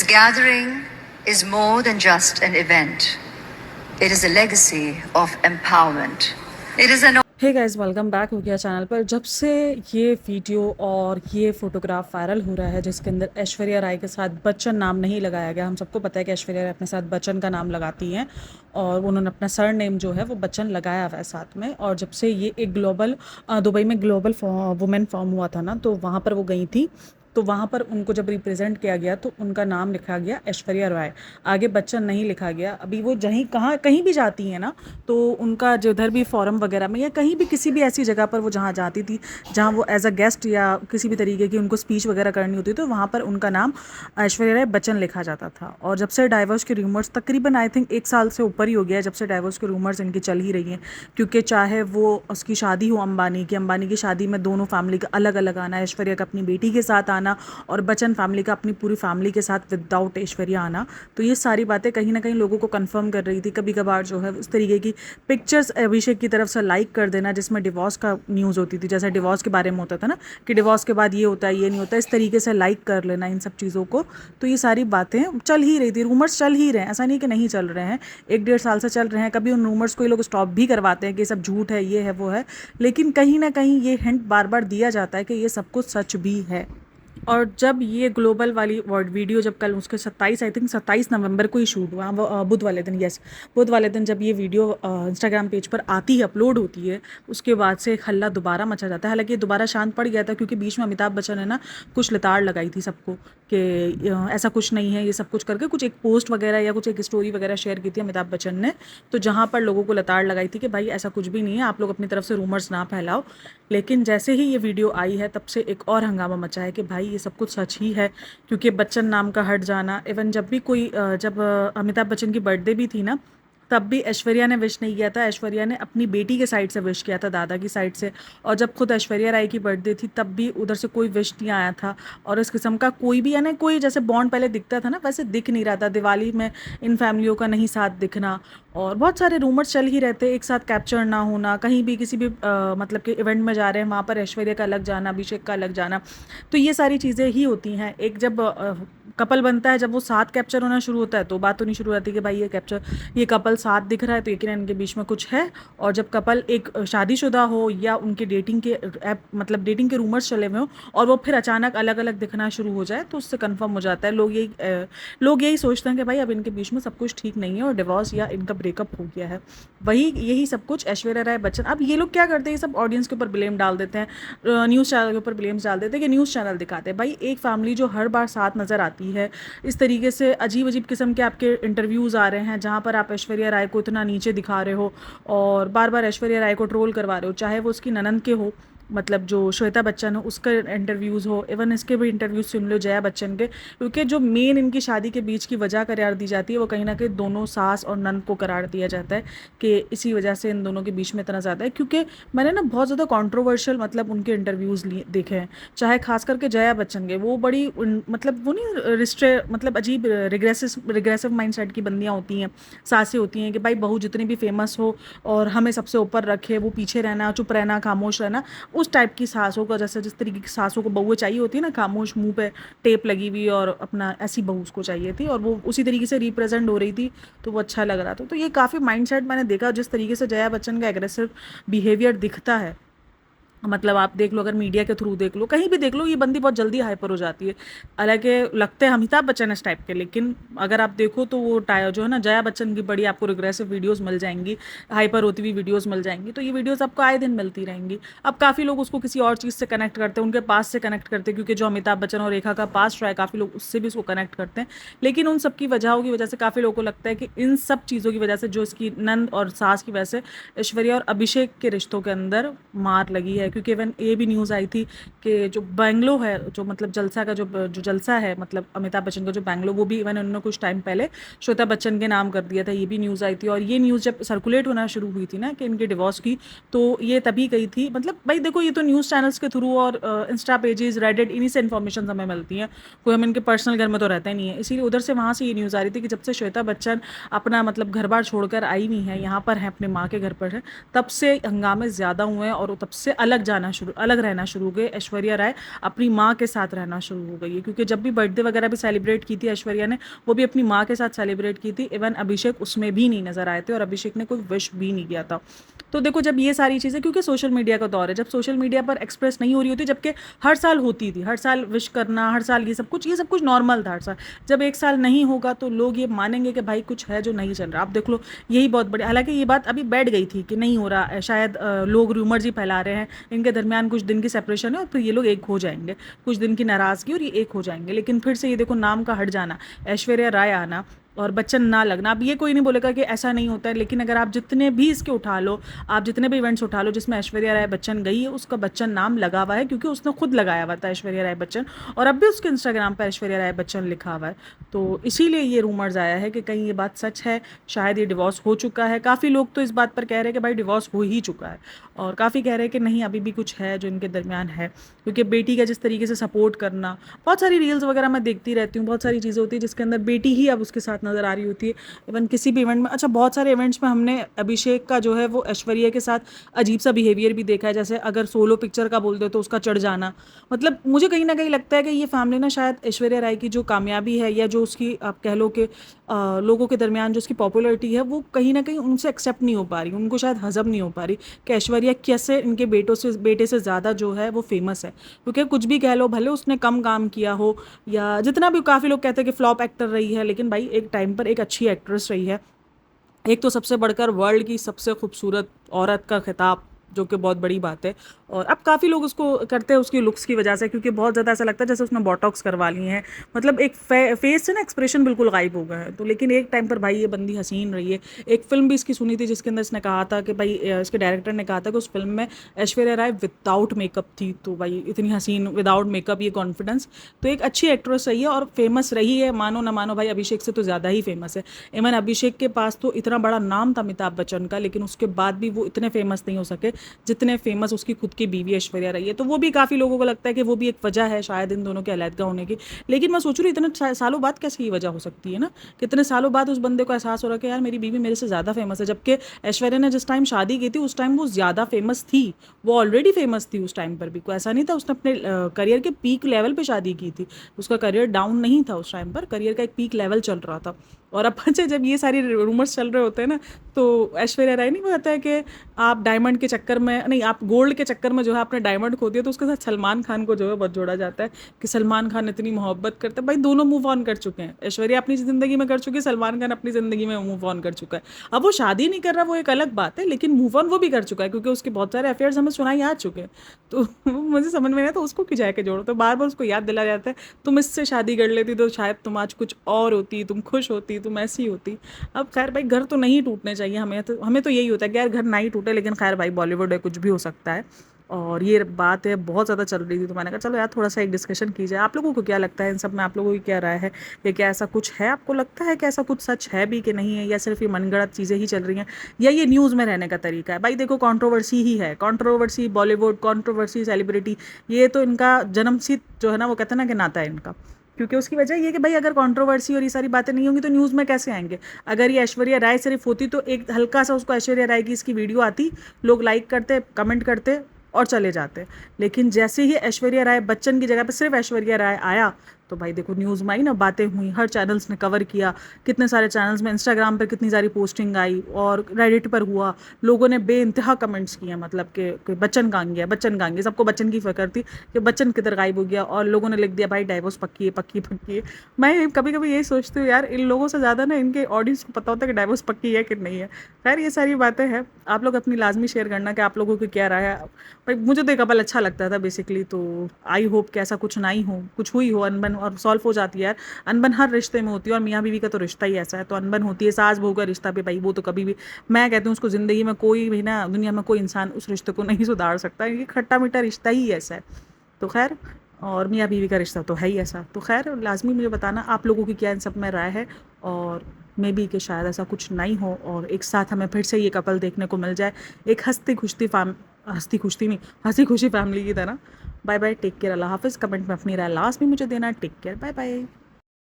This gathering is more than just an event. It is a legacy of empowerment. It is an hey guys, welcome back हो गया channel पर। जब से ये video और ये फ़ोटोग्राफ वायरल हो रहा है जिसके अंदर ऐश्वर्या राय के साथ बच्चन नाम नहीं लगाया गया। हम सबको पता है कि ऐश्वर्या राय अपने साथ बच्चन का नाम लगाती हैं और उन्होंने अपना सर नेम जो है वो बच्चन लगाया हुआ है साथ में। और जब से ये एक ग्लोबल दुबई में ग्लोबल वुमेन फॉर्म हुआ था ना, तो वहाँ पर वो गई थी। तो वहाँ पर उनको जब रिप्रेजेंट किया गया तो उनका नाम लिखा गया ऐश्वर्या राय, आगे बच्चन नहीं लिखा गया। अभी वो कहीं भी जाती हैं ना, तो उनका जिधर भी फोरम वगैरह में या कहीं भी किसी भी ऐसी जगह पर वो जहाँ जाती थी, जहाँ वो एज अ गेस्ट या किसी भी तरीके की उनको स्पीच वगैरह करनी होती तो वहाँ पर उनका नाम ऐश्वर्या राय बच्चन लिखा जाता था। और जब से डाइवोर्स के रूमर्स तकरीबन आई थिंक 1 साल से ऊपर ही हो गया है जब से डाइवोर्स के रूमर्स इनकी चल ही रही हैं, क्योंकि चाहे वो उसकी शादी हो अंबानी की शादी में दोनों फैमिली का अलग अलग आना, ऐश्वर्या का अपनी बेटी के साथ आना और बच्चन फैमिली का अपनी पूरी फैमिली के साथ विदाउट ऐश्वर्या आना, तो ये सारी बातें कहीं ना कहीं लोगों को कंफर्म कर रही थी। कभी कभार जो है उस तरीके की पिक्चर्स अभिषेक की तरफ से लाइक कर देना जिसमें डिवोर्स का न्यूज़ होती थी, जैसे डिवोर्स के बारे में होता था ना कि डिवोर्स के बाद ये होता है ये नहीं होता, इस तरीके से लाइक कर लेना इन सब चीज़ों को। तो ये सारी बातें चल ही रही थी, रूमर्स चल ही रहे हैं, ऐसा नहीं कि नहीं चल रहे हैं, 1-1.5 साल से चल रहे हैं। कभी उन रूमर्स को ये लोग स्टॉप भी करवाते हैं कि सब झूठ है, ये है वो है, लेकिन कहीं ना कहीं ये हिंट बार बार दिया जाता है कि ये सब कुछ सच भी है। और जब ये ग्लोबल वाली वर्ड वीडियो जब कल उसके 27 आई थिंक 27 नवंबर को ही शूट हुआ, वो बुध वाले दिन, यस बुध वाले दिन जब ये वीडियो इंस्टाग्राम पेज पर आती है, अपलोड होती है, उसके बाद से एक हल्ला दोबारा मचा जाता है। हालांकि ये दोबारा शांत पड़ गया था क्योंकि बीच में अमिताभ बच्चन ने ना कुछ लिताड़ लगाई थी सबको कि ऐसा कुछ नहीं है, ये सब कुछ करके कुछ एक पोस्ट वगैरह या कुछ एक स्टोरी वगैरह शेयर की थी अमिताभ बच्चन ने, तो जहाँ पर लोगों को लताड़ लगाई थी कि भाई ऐसा कुछ भी नहीं है, आप लोग अपनी तरफ से रूमर्स ना फैलाओ। लेकिन जैसे ही ये वीडियो आई है तब से एक और हंगामा मचा है कि भाई ये सब कुछ सच ही है, क्योंकि बच्चन नाम का हट जाना, इवन जब भी कोई जब अमिताभ बच्चन की बर्थडे भी थी ना, तब भी ऐश्वर्या ने विश नहीं किया था, ऐश्वर्या ने अपनी बेटी के साइड से विश किया था, दादा की साइड से। और जब खुद ऐश्वर्या राय की बर्थडे थी तब भी उधर से कोई विश नहीं आया था। और इस किस्म का कोई भी, यानी कोई जैसे बॉन्ड पहले दिखता था ना वैसे दिख नहीं रहा था। दिवाली में इन फैमिलियों का नहीं साथ दिखना, और बहुत सारे रूमर्स चल ही रहते, एक साथ कैप्चर ना होना, कहीं भी किसी भी मतलब कि इवेंट में जा रहे हैं वहाँ पर ऐश्वर्या का अलग जाना, अभिषेक का अलग जाना, तो ये सारी चीज़ें ही होती हैं। एक जब कपल बनता है, जब वो साथ कैप्चर होना शुरू होता है तो बात होनी शुरू होती है कि भाई ये कपल साथ दिख रहा है तो यकीनन इनके बीच में कुछ है। और जब कपल एक शादीशुदा हो या उनके डेटिंग के मतलब डेटिंग के रूमर्स चले हुए हो और वो फिर अचानक अलग अलग दिखना शुरू हो जाए तो उससे कन्फर्म हो जाता है। लोग यही सोचते हैं कि भाई अब इनके बीच में सब कुछ ठीक नहीं है और डिवोर्स या इनका ब्रेकअप हो गया है। यही सब कुछ ऐश्वर्या राय बच्चन, अब ये लोग क्या करते हैं, ये सब ऑडियंस के ऊपर ब्लेम डाल देते हैं, न्यूज़ चैनल के ऊपर ब्लेम्स डाल देते हैं कि न्यूज़ चैनल दिखाते हैं। भाई एक फैमिली जो हर बार साथ नज़र आती है, इस तरीके से अजीब अजीब किस्म के आपके इंटरव्यूज़ आ रहे हैं जहाँ पर आप ऐश्वर्या राय को इतना नीचे दिखा रहे हो और बार बार ऐश्वर्या राय को ट्रोल करवा रहे हो, चाहे वो उसकी ननंद के हो, मतलब जो श्वेता बच्चन हो उसका इंटरव्यूज़ हो, इवन इसके भी इंटरव्यूज़ सुन लो जया बच्चन के, क्योंकि जो मेन इनकी शादी के बीच की वजह करार दी जाती है वो कहीं ना कहीं दोनों सास और नंद को करार दिया जाता है कि इसी वजह से इन दोनों के बीच में इतना ज़्यादा है। क्योंकि मैंने ना बहुत ज़्यादा कंट्रोवर्शियल मतलब उनके इंटरव्यूज़ देखे हैं, चाहे खास करके जया बच्चन के, वो बड़ी मतलब वो नहीं मतलब अजीब रिग्रेसिव माइंड सेट की बंदियाँ होती हैं, सासें होती हैं कि भाई बहू जितनी भी फेमस हो और हमें सबसे ऊपर रखे, वो पीछे रहना, चुप रहना, खामोश रहना, उस टाइप की सासों का, जैसे जिस तरीके की सासों को बहुएं चाहिए होती है ना, खामोश, मुंह पे टेप लगी हुई और अपना, ऐसी बहू उसको चाहिए थी और वो उसी तरीके से रिप्रेजेंट हो रही थी, तो वो अच्छा लग रहा था। तो ये काफ़ी माइंडसेट मैंने देखा जिस तरीके से जया बच्चन का एग्रेसिव बिहेवियर दिखता है, मतलब आप देख लो, अगर मीडिया के थ्रू देख लो, कहीं भी देख लो, ये बंदी बहुत जल्दी हाइपर हो जाती है। हालांकि लगते हैं अमिताभ बच्चन इस टाइप के, लेकिन अगर आप देखो तो वो जो है ना जया बच्चन की बड़ी आपको रिग्रेसिव वीडियोस मिल जाएंगी, हाइपर होती हुई वीडियोस मिल जाएंगी, तो ये वीडियोस आपको आए दिन मिलती रहेंगी। अब काफ़ी लोग उसको किसी और चीज़ से कनेक्ट करते हैं, उनके पास से कनेक्ट करते हैं, क्योंकि जो अमिताभ बच्चन और रेखा का पास्ट रहा है काफ़ी लोग उससे भी उसको कनेक्ट करते हैं। लेकिन उन सब की वजहों की वजह से काफ़ी लोगों को लगता है कि इन सब चीज़ों की वजह से, जो इसकी नंद और सास की वजह से ऐश्वर्या और अभिषेक के रिश्तों के अंदर मार लगी है। क्योंकि इवन ये भी न्यूज़ आई थी कि जो बैंगलो है, जो मतलब जलसा का जो जलसा है, मतलब अमिताभ बच्चन का जो बैंगलो, वो भी इवन उन्होंने कुछ टाइम पहले श्वेता बच्चन के नाम कर दिया था, ये भी न्यूज़ आई थी। और ये न्यूज़ जब सर्कुलेट होना शुरू हुई थी ना कि इनके डिवोर्स की, तो ये तभी गई थी, मतलब भाई देखो ये तो न्यूज़ चैनल्स के थ्रू और इंस्टा पेजेस, रेडिट, इन्हीं से इन्फॉर्मेशन हमें मिलती है, कोई हम इनके पर्सनल घर में तो रहता ही नहीं है, इसीलिए उधर से वहाँ से ये न्यूज़ आ रही थी कि जब से श्वेता बच्चन अपना मतलब घर बार छोड़कर आई हुई है, यहाँ पर है, अपने माँ के घर पर है, तब से हंगामे ज़्यादा हुए हैं और तब से अलग अलग रहना शुरू हो गए। ऐश्वर्या राय अपनी माँ के साथ रहना शुरू हो गई है, क्योंकि जब भी बर्थडे वगैरह भी सेलिब्रेट की थी ऐश्वर्या ने, वो भी अपनी माँ के साथ सेलिब्रेट की थी। इवन अभिषेक उसमें भी नहीं नजर आए थे और अभिषेक ने कोई विश भी नहीं किया था। तो देखो, जब ये सारी चीज़ें, क्योंकि सोशल मीडिया का दौर है, जब सोशल मीडिया पर एक्सप्रेस नहीं हो रही होती, जबकि हर साल होती थी, हर साल विश करना, हर साल ये सब कुछ नॉर्मल था हर साल। जब एक साल नहीं होगा तो लोग ये मानेंगे कि भाई कुछ है जो नहीं चल रहा। आप देख लो, यही बहुत बड़ी, हालांकि ये बात अभी बैठ गई थी कि नहीं हो रहा, शायद लोग रूमर्स ही फैला रहे हैं, इनके दरमियान कुछ दिन की सेपरेशन है और फिर ये लोग एक हो जाएंगे, कुछ दिन की नाराज़गी और ये एक हो जाएंगे। लेकिन फिर से ये देखो, नाम का हट जाना, ऐश्वर्या राय आना और बच्चन ना लगना। अब ये कोई नहीं बोलेगा कि ऐसा नहीं होता है, लेकिन अगर आप जितने भी इसके उठा लो, आप जितने भी इवेंट्स उठा लो जिसमें ऐश्वर्या राय बच्चन गई है, उसका बच्चन नाम लगा हुआ है, क्योंकि उसने खुद लगाया हुआ था ऐश्वर्या राय बच्चन, और अब भी उसके इंस्टाग्राम पर ऐश्वर्या राय बच्चन लिखा हुआ है। तो इसीलिए ये रूमर्स आया है कि कहीं ये बात सच है, शायद ये डिवोर्स हो चुका है। काफ़ी लोग तो इस बात पर कह रहे हैं कि भाई डिवोर्स हो ही चुका है, और काफ़ी कह रहे हैं कि नहीं, अभी भी कुछ है जो इनके दरमियान है, क्योंकि बेटी का जिस तरीके से सपोर्ट करना, बहुत सारी रील्स वगैरह मैं देखती रहती हूँ, बहुत सारी चीज़ें होती है जिसके अंदर बेटी ही अब उसके साथ नज़र आ रही होती है। इवन किसी भी इवेंट में, अच्छा बहुत सारे इवेंट्स में हमने अभिषेक का जो है वो ऐश्वर्या के साथ अजीब सा बिहेवियर भी देखा है, जैसे अगर सोलो पिक्चर का बोलते तो उसका चढ़ जाना। मतलब मुझे कहीं ना कहीं लगता है कि ये फैमिली ना शायद ऐश्वर्या राय की जो कामयाबी है, या जो उसकी आप कह लो कि लोगों के दरमियान जो उसकी पॉपुलरिटी है, वो कहीं ना कहीं उनसे एक्सेप्ट नहीं हो पा रही, उनको शायद हजम नहीं हो पा रही कि ऐश्वर्या कैसे इनके बेटे से ज़्यादा जो है वो फेमस है। क्योंकि कुछ भी कह लो, भले उसने कम काम किया हो या जितना भी, काफ़ी लोग कहते हैं कि फ्लॉप एक्टर रही है, लेकिन भाई एक टाइम पर एक अच्छी एक्ट्रेस रही है। एक तो सबसे बढ़कर वर्ल्ड की सबसे खूबसूरत औरत का खिताब, जो कि बहुत बड़ी बात है। और अब काफ़ी लोग उसको करते हैं उसकी लुक्स की वजह से, क्योंकि बहुत ज़्यादा ऐसा लगता है जैसे उसने बोटॉक्स करवा ली हैं, मतलब एक फेस से ना एक्सप्रेशन बिल्कुल गायब हो गए हैं। तो लेकिन एक टाइम पर भाई ये बंदी हसीन रही है। एक फिल्म भी इसकी सुनी थी जिसके अंदर इसने कहा था कि भाई, इसके डायरेक्टर ने कहा था कि उस फिल्म में ऐश्वर्या राय विदाउट मेकअप थी, तो भाई इतनी हसीन विदाउट मेकअप, ये कॉन्फिडेंस। तो एक अच्छी एक्ट्रेस रही है और फेमस रही है, मानो ना मानो भाई अभिषेक से तो ज़्यादा ही फेमस है। इवन अभिषेक के पास तो इतना बड़ा नाम था अमिताभ बच्चन का, लेकिन उसके बाद भी वो इतने फेमस नहीं हो सके जितने फेमस उसकी खुद की बीवी ऐश्वर्या राय है। तो वो भी काफ़ी लोगों को लगता है कि वो भी एक वजह है शायद इन दोनों के अलग होने की। लेकिन मैं सोच रही हूँ इतने सालों बाद कैसे ये वजह हो सकती है ना, कितने सालों बाद उस बंदे को एहसास हो रहा है कि यार मेरी बीवी मेरे से ज़्यादा फेमस है। जबकि ऐश्वर्या ने जिस टाइम शादी की थी उस टाइम वो ज़्यादा फेमस थी, वो ऑलरेडी फेमस थी उस टाइम पर भी, कोई ऐसा नहीं था। उसने अपने करियर के पीक लेवल पर शादी की थी, उसका करियर डाउन नहीं था उस टाइम पर, करियर का एक पीक लेवल चल रहा था। और अब अच्छा, जब ये सारी रूमर्स चल रहे होते हैं ना, तो ऐश्वर्या राय नहीं कहता है कि आप डायमंड के चक्कर में नहीं, आप गोल्ड के चक्कर में जो है आपने डायमंड खो दिया, तो उसके साथ सलमान खान को जो है बहुत जोड़ा जाता है कि सलमान खान इतनी मोहब्बत करते हैं। भाई दोनों मूव ऑन कर चुके हैं, ऐश्वर्या अपनी ज़िंदगी में कर चुकी है, सलमान खान अपनी ज़िंदगी में मूव ऑन कर चुका है। अब वो शादी नहीं कर रहा, वो एक अलग बात है, लेकिन मूव ऑन वो भी कर चुका है, क्योंकि उसके बहुत सारे अफेयर्स हमें सुनाई आ चुके हैं। तो मुझे समझ में नहीं, तो उसको क्यों जाके जोड़ो, तो बार बार उसको याद दिला जाता है तुम इससे शादी कर लेती तो शायद तुम आज कुछ और होती, तुम खुश होती, तुम ऐसी होती। अब खैर भाई, घर तो नहीं टूटने चाहिए, हमें तो यही होता है कि यार घर नहीं टूटे, लेकिन खैर भाई बॉलीवुड है, कुछ भी हो सकता है। और ये बात है बहुत ज़्यादा चल रही थी, तो मैंने कहा चलो यार थोड़ा सा एक डिस्कशन की जाए। आप लोगों को क्या लगता है इन सब में, आप लोगों की क्या राय है, कि क्या ऐसा कुछ है, आपको लगता है कि ऐसा कुछ सच है भी कि नहीं है, या सिर्फ ये मनगढ़ंत चीज़ें ही चल रही हैं, या ये न्यूज़ में रहने का तरीका है। भाई देखो, कंट्रोवर्सी ही है, कंट्रोवर्सी बॉलीवुड, कंट्रोवर्सी सेलिब्रिटी, ये तो इनका जन्मसिद्ध जो है ना, वो कहते हैं ना कि नाता है इनका। क्योंकि उसकी वजह ये कि भाई अगर कंट्रोवर्सी और ये सारी बातें नहीं होंगी तो न्यूज़ में कैसे आएंगे। अगर ये ऐश्वर्या राय सिर्फ होती तो एक हल्का सा उसको ऐश्वर्या राय की इसकी वीडियो आती, लोग लाइक करते, कमेंट करते और चले जाते। लेकिन जैसे ही ऐश्वर्या राय बच्चन की जगह पर सिर्फ ऐश्वर्या राय आया, तो भाई देखो न्यूज़ में आई ना, बातें हुई, हर चैनल्स ने कवर किया, कितने सारे चैनल्स में, इंस्टाग्राम पर कितनी सारी पोस्टिंग आई, और रेडिट पर हुआ, लोगों ने बेइंतहा कमेंट्स किए, मतलब कि बच्चन कहाँ गया, बच्चन कहाँ गया, सबको बच्चन की फिक्र थी कि बच्चन किधर गायब हो गया, और लोगों ने लिख दिया भाई डाइवोर्स पक्की है, पक्की पक्की है। मैं कभी कभी यही सोचती हूँ यार, इन लोगों से ज़्यादा ना इनके ऑडियंस को पता होता है कि डाइवोर्स पक्की है कि नहीं है। खैर ये सारी बातें हैं, आप लोग अपनी लाजमी शेयर करना कि आप लोगों की क्या राय है। भाई मुझे तो ये कपल अच्छा लगता था बेसिकली, तो आई होप कि ऐसा कुछ नहीं हो, कुछ हुई हो अनबन और सॉल्व हो जाती है यार। अनबन हर रिश्ते में होती है, और मियाँ बीवी का तो रिश्ता ही ऐसा है, तो अनबन होती है। सास बहू का रिश्ता भी भाई, वो तो कभी भी, मैं कहती हूँ उसको ज़िंदगी में कोई भी ना, दुनिया में कोई इंसान उस रिश्ते को नहीं सुधार सकता, ये खट्टा मीठा रिश्ता ही ऐसा है। तो खैर, और मियाँ बीवी का रिश्ता तो है ही ऐसा। तो खैर लाजमी मुझे बताना आप लोगों की क्या इन सब में राय है, और मे बी कि शायद ऐसा कुछ नहीं हो, और एक साथ हमें फिर से ये कपल देखने को मिल जाए, एक हंसती खुशी फैमिली की तरह। बाय बाय, टेक केयर, अल्लाह हाफिज़। कमेंट में अपनी राय लास्ट में मुझे देना। Take care, bye bye.